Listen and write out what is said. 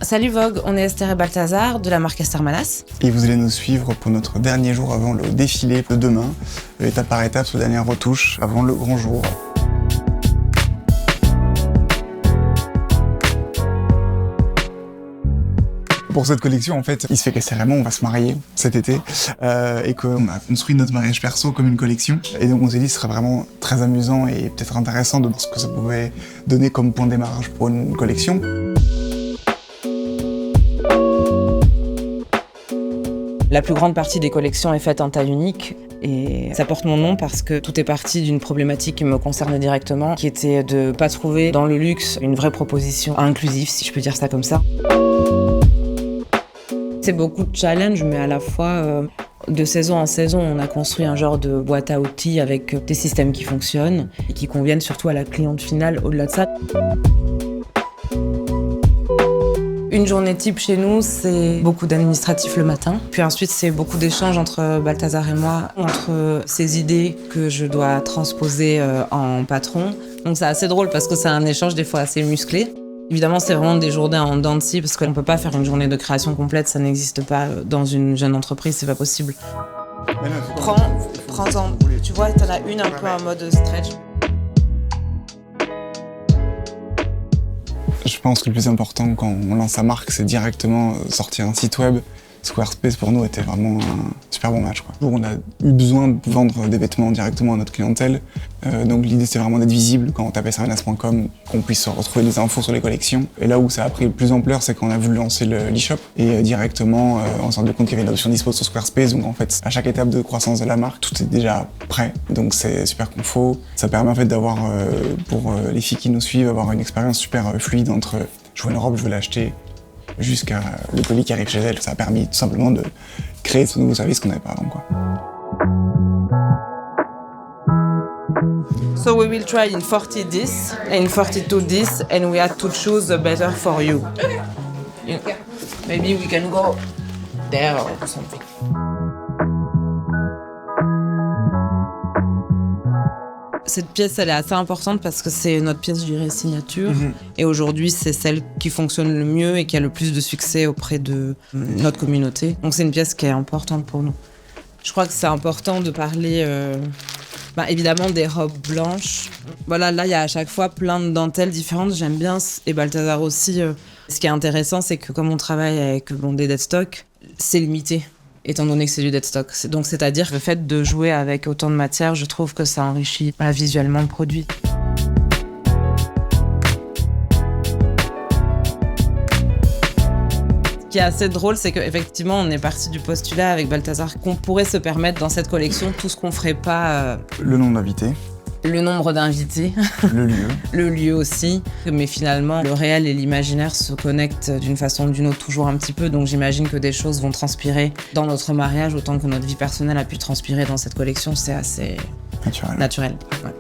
Salut Vogue, on est Esther et Balthazar de la marque Esther Malas. Et vous allez nous suivre pour notre dernier jour avant le défilé de demain, étape par étape, sous dernière retouche avant le grand jour. Pour cette collection, en fait, il se fait qu'assez récemment, on va se marier cet été et qu'on a construit notre mariage perso comme une collection. Et donc on s'est dit que ce serait vraiment très amusant et peut-être intéressant de voir ce que ça pouvait donner comme point de démarrage pour une collection. La plus grande partie des collections est faite en taille unique et ça porte mon nom parce que tout est parti d'une problématique qui me concernait directement, qui était de ne pas trouver dans le luxe une vraie proposition inclusive, si je peux dire ça comme ça. C'est beaucoup de challenges, mais à la fois, de saison en saison, on a construit un genre de boîte à outils avec des systèmes qui fonctionnent et qui conviennent surtout à la cliente finale au-delà de ça. Une journée type chez nous, c'est beaucoup d'administratifs le matin. Puis ensuite, c'est beaucoup d'échanges entre Balthazar et moi, entre ces idées que je dois transposer en patron. Donc c'est assez drôle parce que c'est un échange des fois assez musclé. Évidemment, c'est vraiment des journées en dents de scie parce qu'on ne peut pas faire une journée de création complète, ça n'existe pas dans une jeune entreprise, c'est pas possible. Prends-en, tu vois, t'en as une un peu en mode stretch. Je pense que le plus important quand on lance sa marque, c'est directement sortir un site web. Squarespace pour nous était vraiment un super bon match, quoi. On a eu besoin de vendre des vêtements directement à notre clientèle, donc l'idée c'était vraiment d'être visible quand on tapait sarvenas.com, qu'on puisse retrouver des infos sur les collections. Et là où ça a pris plus d'ampleur, c'est quand on a voulu lancer l'e-shop et directement on s'est rendu compte qu'il y avait une option dispo sur Squarespace, donc en fait à chaque étape de croissance de la marque, tout est déjà prêt, donc c'est super confort. Ça permet en fait d'avoir, pour les filles qui nous suivent, avoir une expérience super fluide entre je vois une robe, je veux l'acheter, jusqu'à le colis qui arrive chez elle. Ça a permis tout simplement de créer ce nouveau service qu'on n'avait pas avant, quoi. So we will try in 40 this, in 42 this, and we had to choose the better for you. Maybe we can go there or something. Cette pièce, elle est assez importante parce que c'est notre pièce, je dirais, signature. Et aujourd'hui, c'est celle qui fonctionne le mieux et qui a le plus de succès auprès de notre communauté. Donc c'est une pièce qui est importante pour nous. Je crois que c'est important de parler, évidemment, des robes blanches. Voilà, là, il y a à chaque fois plein de dentelles différentes. J'aime bien, et Balthazar aussi. Ce qui est intéressant, c'est que comme on travaille avec des deadstock, c'est limité, étant donné que c'est du deadstock. Donc c'est-à-dire le fait de jouer avec autant de matière, je trouve que ça enrichit visuellement le produit. Ce qui est assez drôle, c'est qu'effectivement, on est parti du postulat avec Balthazar qu'on pourrait se permettre dans cette collection tout ce qu'on ferait pas. Le nombre d'invités. Le nombre d'invités. Le lieu. Le lieu aussi. Mais finalement, le réel et l'imaginaire se connectent d'une façon ou d'une autre toujours un petit peu. Donc j'imagine que des choses vont transpirer dans notre mariage autant que notre vie personnelle a pu transpirer dans cette collection. C'est assez naturel. Ouais.